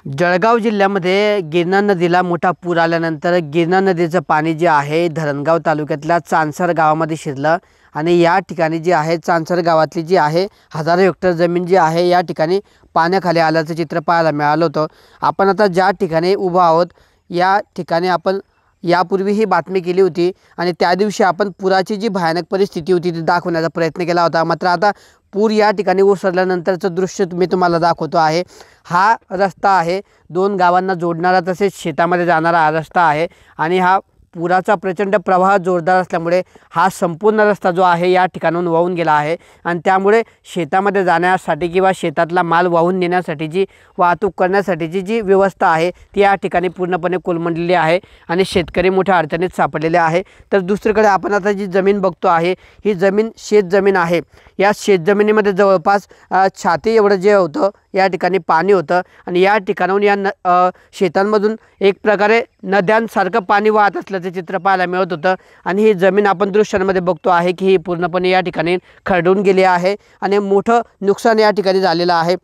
जळगाव जिल्ह्यामध्ये गिरणा नदीला मोठा पूर आल्यानंतर गिरणा नदीचं पाणी जे आहे धरणगाव तालुक्यातल्या चांसर गावामध्ये शिरलं आणि या ठिकाणी जी आहे चांसर गावातली जी आहे हजारो हेक्टर जमीन जी आहे या ठिकाणी पाण्याखाली आल्याचं चित्र पाहायला मिळालं होतं। आपण आता ज्या ठिकाणी उभा आहोत या ठिकाणी आपण यापूर्वी ही बातमी केली होती आणि त्या दिवशी आपण पुराची जी भयानक परिस्थिती होती ती दाखवण्याचा प्रयत्न केला होता। मात्र आता पूर या ठिकाणी ओसरल्यानंतरचं दृश्य मी तुम्हाला दाखवतो आहे। हा रस्ता आहे दोन गावांना जोडणारा तसेच शेतामध्ये जाणारा हा रस्ता आहे आणि हा पुराचा प्रचंड प्रवाह जोरदार असल्यामुळे हा संपूर्ण रस्ता जो आहे या ठिकाणाहून वाहून गेला आहे आणि त्यामुळे शेतामध्ये जाण्यासाठी किंवा शेतातला माल वाहून नेण्यासाठी जी वाहतूक करण्यासाठीची जी व्यवस्था आहे ती या ठिकाणी पूर्णपणे कोलमडलेली आहे आणि शेतकरी मोठ्या अडचणीत सापडलेले आहे। तर दुसरीकडे आपण आता जी जमीन बघतो आहे ही जमीन शेतजमीन आहे। या शेतजमिनीमध्ये जवळपास छाती एवढं जे होतं या ठिकाणी पाणी होतं आणि या ठिकाणाहून या शेतांमधून एक प्रकारे नद्यांसारखं पाणी वाहत असल्याचं चित्र पाहायला मिळत होतं आणि ही जमीन आपण दृश्यांमध्ये बघतो आहे की ही पूर्णपणे या ठिकाणी खरडून गेली आहे आणि मोठं नुकसान या ठिकाणी झालेलं आहे।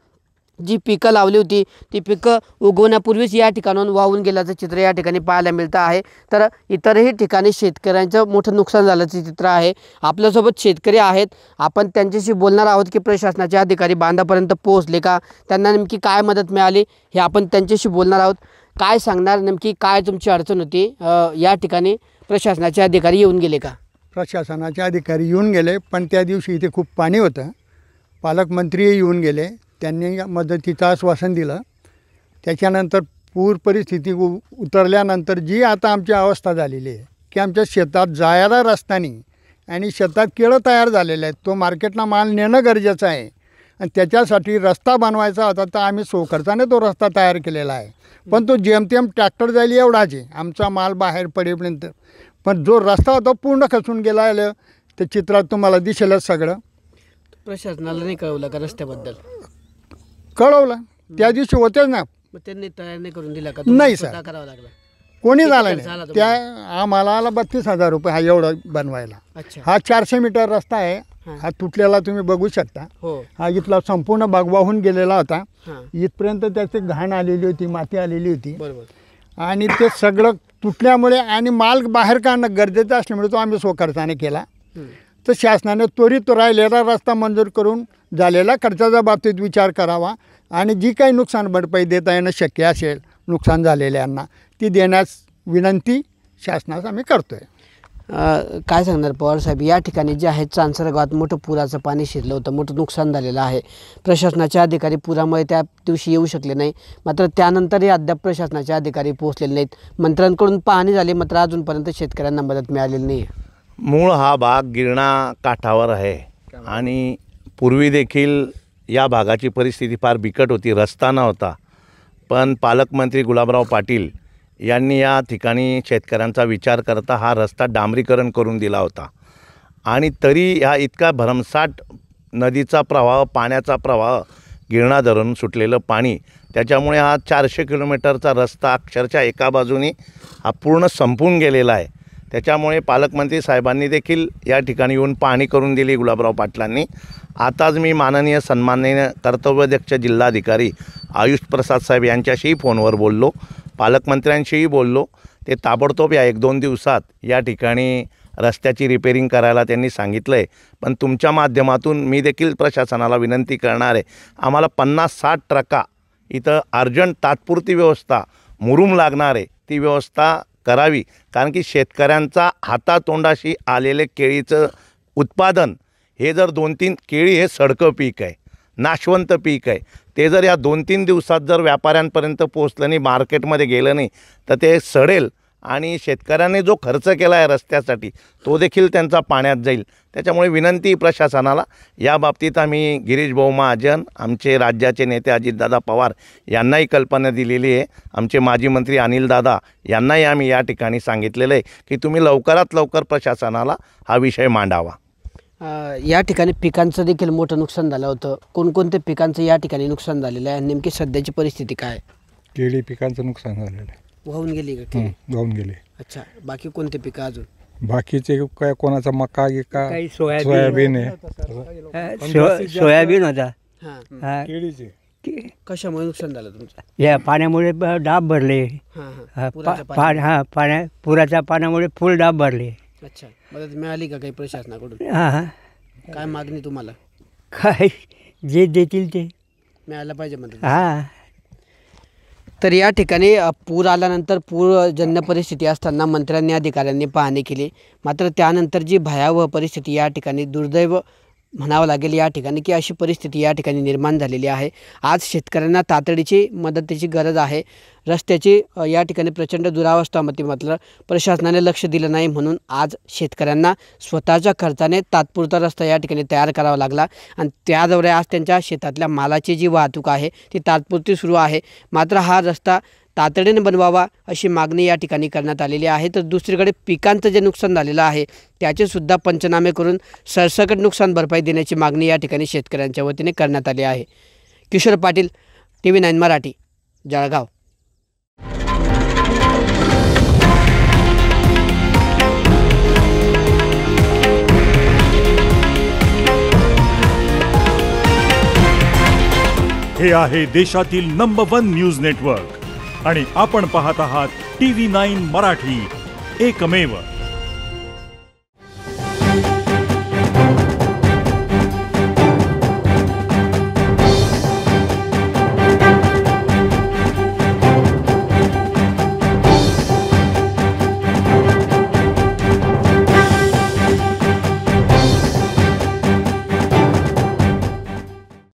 जी पिकं लावली होती ती पिकं उगवण्यापूर्वीच या ठिकाणाहून वाहून गेल्याचं चित्र या ठिकाणी पाहायला मिळतं आहे। तर इतरही ठिकाणी शेतकऱ्यांचं मोठं नुकसान झाल्याचं चित्र आहे। आपल्यासोबत शेतकरी आहेत, आपण त्यांच्याशी बोलणार आहोत की प्रशासनाचे अधिकारी बांधापर्यंत पोहोचले का, त्यांना नेमकी काय मदत मिळाली हे आपण त्यांच्याशी बोलणार आहोत। काय सांगणार, नेमकी काय तुमची अडचण होती? या ठिकाणी प्रशासनाचे अधिकारी येऊन गेले का? प्रशासनाचे अधिकारी येऊन गेले, पण त्या दिवशी इथे खूप पाणी होतं। पालकमंत्रीही येऊन गेले, त्यांनी मदतीचं आश्वासन दिलं। त्याच्यानंतर पूर परिस्थिती उतरल्यानंतर जी आता आमची अवस्था झालेली आहे की आमच्या शेतात जायला रस्ता नाही आणि शेतात केळं तयार झालेले आहेत, तो मार्केटला माल नेणं गरजेचं आहे आणि त्याच्यासाठी रस्ता बनवायचा होता तर आम्ही खर्चाने तो रस्ता तयार केलेला आहे, पण तो जेमतेम ट्रॅक्टर जाईल एवढाच आहे आमचा माल बाहेर पडेपर्यंत। पण जो रस्ता होता पूर्ण खचून गेला आहे, ते चित्रात तुम्हाला दिसेलच सगळं। प्रशासनाला नाही कळवलं का रस्त्याबद्दल? कळवलं, त्या दिवशी होतेच ना, मग त्यांनी तयार नाही करून दिला का? नाही सर, करावं लागलं। कोणी किती झालं खर्च आला नाही। त्या आम्हाला आला 32,000 रुपये हा एवढा बनवायला। अच्छा, हा 400 मीटर रस्ता आहे, हा तुटलेला तुम्ही बघू शकता। हो, हा इथला संपूर्ण भाग वाहून गेलेला होता, हां, इथपर्यंत त्याची घाण आलेली होती, माती आलेली होती बरोबर। आणि ते सगळं तुटल्यामुळे आणि माल बाहेर काढणं गरजेचं असल्यामुळे तो आम्ही स्वखर्चाने केला। तर शासनाने त्वरित राहिलेला रस्ता मंजूर करून झालेला खर्चाच्या बाबतीत विचार करावा आणि जी काही नुकसान भरपाई देता येणं शक्य असेल नुकसान झालेल्यांना ती देण्यास विनंती शासनास आम्ही करतो आहे। काय सांगणार पवार साहेब, या ठिकाणी जे आहे चांसर गावात मोठं पुराचं पाणी शिरलं होतं, मोठं नुकसान झालेलं आहे। प्रशासनाचे अधिकारी पुरामुळे त्या दिवशी येऊ शकले नाही, मात्र त्यानंतरही अद्याप प्रशासनाचे अधिकारी पोहोचलेले नाहीत। मंत्र्यांकडून पाहणी झाली मात्र अजूनपर्यंत शेतकऱ्यांना मदत मिळालेली नाही आहे। मूळ हा भाग गिरणा काठावर आहे आणि पूर्वी देखील या भागाची परिस्थिती फार बिकट होती, रस्ता नव्हता। पण पालकमंत्री गुलाबराव पाटील यांनी या ठिकाणी शेतकऱ्यांचा विचार करता हा रस्ता डांबरीकरण करून दिला होता आणि तरी ह्या इतका भरमसाठ नदीचा प्रवाह, पाण्याचा प्रवाह, गिरणा धरून सुटलेलं पाणी, त्याच्यामुळे हा 400 किलोमीटरचा रस्ता अक्षरशः एका बाजूनी हा पूर्ण संपून गेलेला आहे। त्याच्यामुळे पालकमंत्री साहेबांनी देखील या ठिकाणी येऊन पाहणी करून दिली गुलाबराव पाटलांनी। आताच मी माननीय सन्माननीय कर्तव्यदक्ष जिल्हाधिकारी आयुष प्रसाद साहेब यांच्याशीही फोनवर बोललो, पालकमंत्र्यांशीही बोललो। ते ताबडतोब या 1-2 दिवसात या ठिकाणी रस्त्याची रिपेरिंग करायला त्यांनी सांगितलं आहे। पण तुमच्या माध्यमातून मी देखील प्रशासनाला विनंती करणार आहे, आम्हाला 50-60 ट्रका इथं अर्जंट तात्पुरती व्यवस्था मुरूम लागणार आहे ती व्यवस्था करावी, कारण की शेतकऱ्यांचा हातातोंडाशी आलेले केळीचं उत्पादन हे जर 2-3 केळी हे सडकं पीक आहे, नाशवंत पीक आहे, ते जर या 2-3 दिवसात जर व्यापाऱ्यांपर्यंत पोहोचलं नाही, मार्केटमध्ये गेलं नाही तर ते सडेल आणि शेतकऱ्यांनी जो खर्च केला आहे रस्त्यासाठी तो देखील त्यांचा पाण्यात जाईल। त्याच्यामुळे विनंती प्रशासनाला, या बाबतीत आम्ही गिरीश भाऊ महाजन, आमचे राज्याचे नेते अजितदादा पवार यांनाही कल्पना दिलेली आहे। आमचे माजी मंत्री अनिलदादा यांनाही आम्ही या ठिकाणी सांगितलेलं आहे की तुम्ही लवकरात लवकर प्रशासनाला हा विषय मांडावा। या ठिकाणी पिकांचं देखील मोठं नुकसान झालं होतं, कोणकोणत्या पिकांचं या ठिकाणी नुकसान झालेलं आहे, नेमकी सध्याची परिस्थिती काय? केळी पिकांचं नुकसान झालेलं आहे, वाहून गेली का केळी? वाहून गेले। अच्छा, बाकी कोणते पिकं अजून? बाकीचे काय कोणाचा मका का काही सोयाबीन आहे, सोयाबीन होता। हां, केळीचे कशामुळे नुकसान झालं तुमचं? या पाण्यामुळे डाब भरले. हां हा, हां पुराच्या पाण्यामुळे. पुराच्या पाण्यामुळे फुल डाब भरले. अच्छा, मदत मिळाली का काही प्रशासनाकडून? हां काय मागणी तुम्हाला? काय जे देतील ते. मिळायला पाहिजे मदत. हां तर या ठिकाणी पूर आल्यानंतर पूरजन्य परिस्थिती असताना मंत्र्यांनी अधिकाऱ्यांनी पाहणी केली, मात्र त्यानंतर जी भयावह परिस्थिती या ठिकाणी दुर्दैव म्हणावं लागेल या ठिकाणी की अशी परिस्थिती या ठिकाणी निर्माण झालेली आहे. आज शेतकऱ्यांना तातडीची मदतीची गरज आहे. रस्त्याची या ठिकाणी प्रचंड दुरावस्था होती, मात्र प्रशासनाने लक्ष दिलं नाही, म्हणून आज शेतकऱ्यांना स्वतःच्या खर्चाने तात्पुरता रस्ता या ठिकाणी तयार करावा लागला आणि त्याद्वारे आज त्यांच्या शेतातल्या मालाची जी वाहतूक आहे ती तात्पुरती सुरू आहे. मात्र हा रस्ता तातडीने बनवावा अशी मागणी या ठिकाणी करण्यात आलेली आहे. तर दुसरीकडे पिकांचं जे नुकसान झालेलं आहे त्याचेसुद्धा पंचनामे करून सरसकट नुकसान भरपाई देण्याची मागणी या ठिकाणी शेतकऱ्यांच्या वतीने करण्यात आली आहे. किशोर पाटील, TV9 मराठी, जळगाव. हे आहे देशातील नंबर 1 न्यूज नेटवर्क आणि आपण पाहत आहात TV9 मराठी, एकमेव.